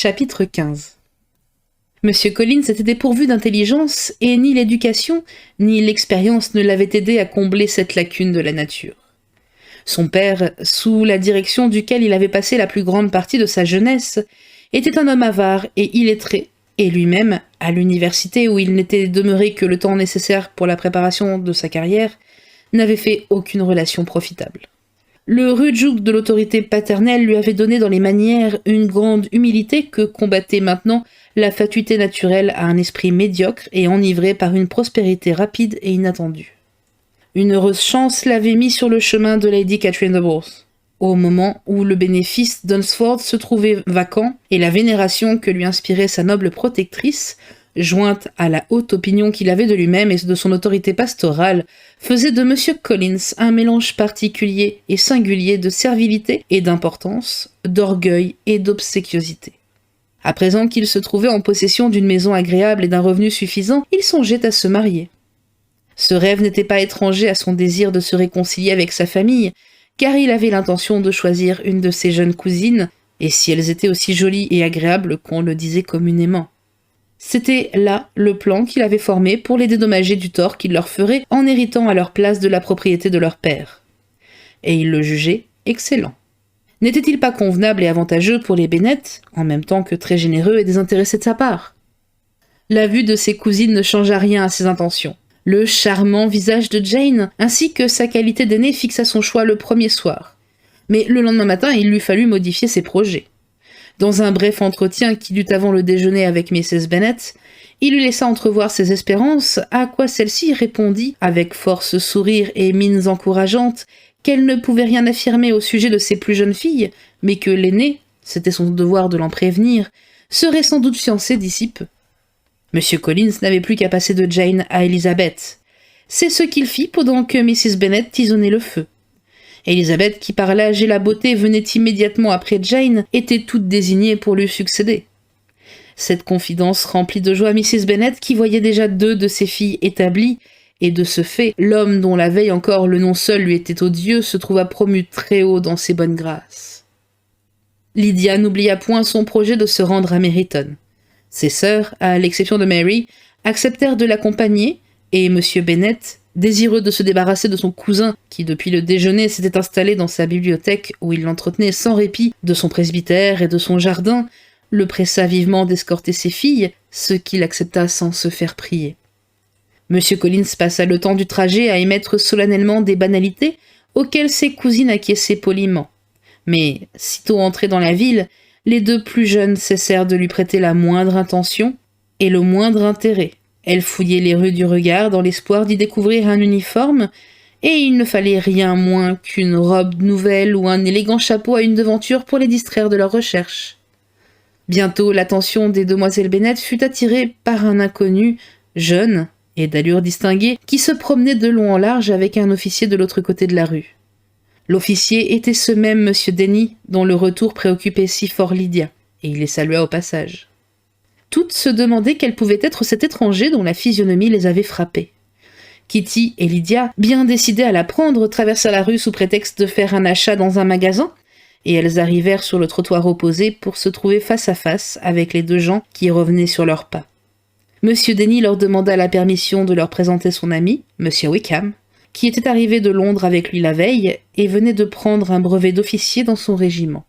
Chapitre 15. Monsieur Collins était dépourvu d'intelligence et ni l'éducation ni l'expérience ne l'avaient aidé à combler cette lacune de la nature. Son père, sous la direction duquel il avait passé la plus grande partie de sa jeunesse, était un homme avare et illettré, et lui-même, à l'université où il n'était demeuré que le temps nécessaire pour la préparation de sa carrière, n'avait fait aucune relation profitable. Le rude joug de l'autorité paternelle lui avait donné dans les manières une grande humilité que combattait maintenant la fatuité naturelle à un esprit médiocre et enivré par une prospérité rapide et inattendue. Une heureuse chance l'avait mis sur le chemin de Lady Catherine de Bourgh, au moment où le bénéfice d'Hunsford se trouvait vacant et la vénération que lui inspirait sa noble protectrice, jointe à la haute opinion qu'il avait de lui-même et de son autorité pastorale, faisait de M. Collins un mélange particulier et singulier de servilité et d'importance, d'orgueil et d'obséquiosité. À présent qu'il se trouvait en possession d'une maison agréable et d'un revenu suffisant, il songeait à se marier. Ce rêve n'était pas étranger à son désir de se réconcilier avec sa famille, car il avait l'intention de choisir une de ses jeunes cousines, et si elles étaient aussi jolies et agréables qu'on le disait communément. C'était là le plan qu'il avait formé pour les dédommager du tort qu'il leur ferait en héritant à leur place de la propriété de leur père. Et il le jugeait excellent. N'était-il pas convenable et avantageux pour les Bennet, en même temps que très généreux et désintéressé de sa part? La vue de ses cousines ne changea rien à ses intentions. Le charmant visage de Jane, ainsi que sa qualité d'aînée fixa son choix le premier soir. Mais le lendemain matin, il lui fallut modifier ses projets. Dans un bref entretien qu'il eut avant le déjeuner avec Mrs. Bennet, il lui laissa entrevoir ses espérances, à quoi celle-ci répondit, avec force sourires et mines encourageantes, qu'elle ne pouvait rien affirmer au sujet de ses plus jeunes filles, mais que l'aînée, c'était son devoir de l'en prévenir, serait sans doute fiancée d'ici peu. M. Collins n'avait plus qu'à passer de Jane à Elizabeth. C'est ce qu'il fit pendant que Mrs. Bennet tisonnait le feu. Elizabeth, qui par l'âge et la beauté venait immédiatement après Jane, était toute désignée pour lui succéder. Cette confidence remplit de joie Mrs. Bennet, qui voyait déjà 2 de ses filles établies, et de ce fait, l'homme dont la veille encore le nom seul lui était odieux se trouva promu très haut dans ses bonnes grâces. Lydia n'oublia point son projet de se rendre à Meryton. Ses sœurs, à l'exception de Mary, acceptèrent de l'accompagner, et M. Bennet, désireux de se débarrasser de son cousin, qui depuis le déjeuner s'était installé dans sa bibliothèque où il l'entretenait sans répit de son presbytère et de son jardin, le pressa vivement d'escorter ses filles, ce qu'il accepta sans se faire prier. M. Collins passa le temps du trajet à émettre solennellement des banalités auxquelles ses cousines acquiesçaient poliment. Mais, sitôt entrés dans la ville, les 2 plus jeunes cessèrent de lui prêter la moindre intention et le moindre intérêt. Elles fouillaient les rues du regard dans l'espoir d'y découvrir un uniforme, et il ne fallait rien moins qu'une robe nouvelle ou un élégant chapeau à une devanture pour les distraire de leurs recherches. Bientôt, l'attention des demoiselles Bennet fut attirée par un inconnu, jeune et d'allure distinguée, qui se promenait de long en large avec un officier de l'autre côté de la rue. L'officier était ce même M. Denny, dont le retour préoccupait si fort Lydia, et il les salua au passage. Toutes se demandaient quel pouvait être cet étranger dont la physionomie les avait frappées. Kitty et Lydia, bien décidées à l'apprendre, traversèrent la rue sous prétexte de faire un achat dans un magasin, et elles arrivèrent sur le trottoir opposé pour se trouver face à face avec les 2 gens qui revenaient sur leurs pas. M. Denny leur demanda la permission de leur présenter son ami, M. Wickham, qui était arrivé de Londres avec lui la veille et venait de prendre un brevet d'officier dans son régiment.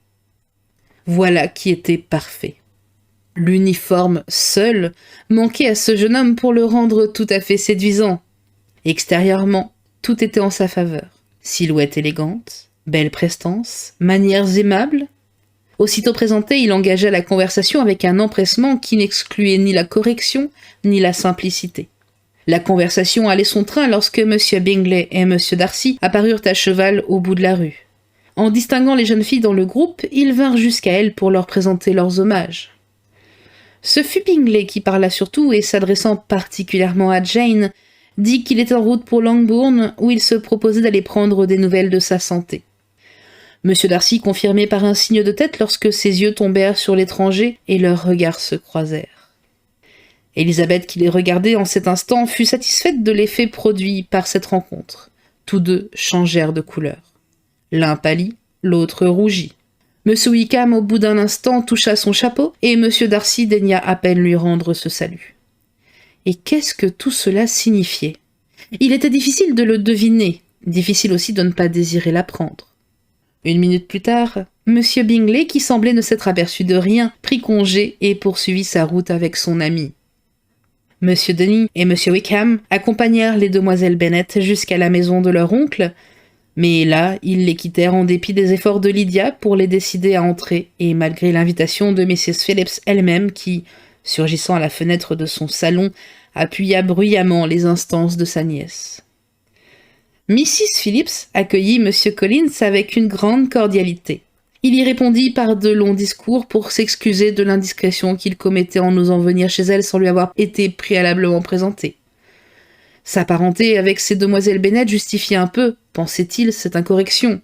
Voilà qui était parfait. L'uniforme seul manquait à ce jeune homme pour le rendre tout à fait séduisant. Extérieurement, tout était en sa faveur. Silhouette élégante, belle prestance, manières aimables. Aussitôt présenté, il engagea la conversation avec un empressement qui n'excluait ni la correction ni la simplicité. La conversation allait son train lorsque M. Bingley et M. Darcy apparurent à cheval au bout de la rue. En distinguant les jeunes filles dans le groupe, ils vinrent jusqu'à elles pour leur présenter leurs hommages. Ce fut Bingley qui parla surtout et, s'adressant particulièrement à Jane, dit qu'il était en route pour Longbourn où il se proposait d'aller prendre des nouvelles de sa santé. M. Darcy confirmait par un signe de tête lorsque ses yeux tombèrent sur l'étranger et leurs regards se croisèrent. Élisabeth, qui les regardait en cet instant, fut satisfaite de l'effet produit par cette rencontre. Tous 2 changèrent de couleur. L'un pâlit, l'autre rougit. M. Wickham, au bout d'un instant, toucha son chapeau, et M. Darcy daigna à peine lui rendre ce salut. Et qu'est-ce que tout cela signifiait? Il était difficile de le deviner, difficile aussi de ne pas désirer l'apprendre. Une minute plus tard, M. Bingley, qui semblait ne s'être aperçu de rien, prit congé et poursuivit sa route avec son ami. M. Denny et M. Wickham accompagnèrent les demoiselles Bennet jusqu'à la maison de leur oncle, mais là, ils les quittèrent en dépit des efforts de Lydia pour les décider à entrer, et malgré l'invitation de Mrs. Phillips elle-même qui, surgissant à la fenêtre de son salon, appuya bruyamment les instances de sa nièce. Mrs. Phillips accueillit M. Collins avec une grande cordialité. Il y répondit par de longs discours pour s'excuser de l'indiscrétion qu'il commettait en osant venir chez elle sans lui avoir été préalablement présenté. Sa parenté avec ces demoiselles Bennet justifiait un peu, pensait-il, cette incorrection.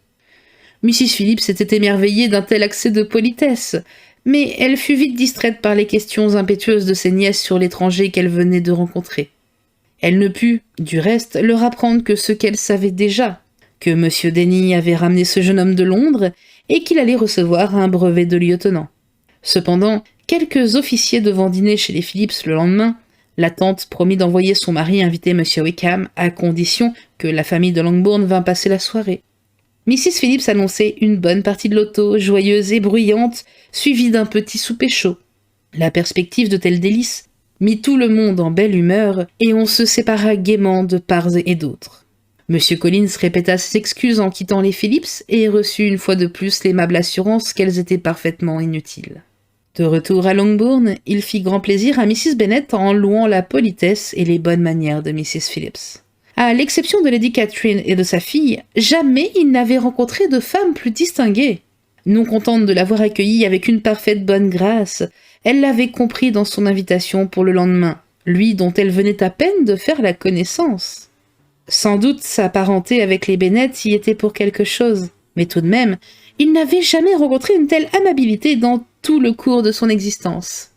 Mrs. Phillips était émerveillée d'un tel accès de politesse, mais elle fut vite distraite par les questions impétueuses de ses nièces sur l'étranger qu'elle venait de rencontrer. Elle ne put, du reste, leur apprendre que ce qu'elle savait déjà, que M. Denny avait ramené ce jeune homme de Londres et qu'il allait recevoir un brevet de lieutenant. Cependant, quelques officiers devant dîner chez les Phillips le lendemain, la tante promit d'envoyer son mari inviter M. Wickham à condition que la famille de Longbourn vînt passer la soirée. Mrs. Phillips annonçait une bonne partie de loto, joyeuse et bruyante, suivie d'un petit souper chaud. La perspective de tels délices mit tout le monde en belle humeur, et on se sépara gaiement de part et d'autre. M. Collins répéta ses excuses en quittant les Phillips et reçut une fois de plus l'aimable assurance qu'elles étaient parfaitement inutiles. De retour à Longbourn, il fit grand plaisir à Mrs. Bennet en louant la politesse et les bonnes manières de Mrs. Phillips. À l'exception de Lady Catherine et de sa fille, jamais il n'avait rencontré de femme plus distinguée. Non contente de l'avoir accueillie avec une parfaite bonne grâce, elle l'avait compris dans son invitation pour le lendemain, lui dont elle venait à peine de faire la connaissance. Sans doute sa parenté avec les Bennet y était pour quelque chose, mais tout de même, il n'avait jamais rencontré une telle amabilité dans tout le cours de son existence.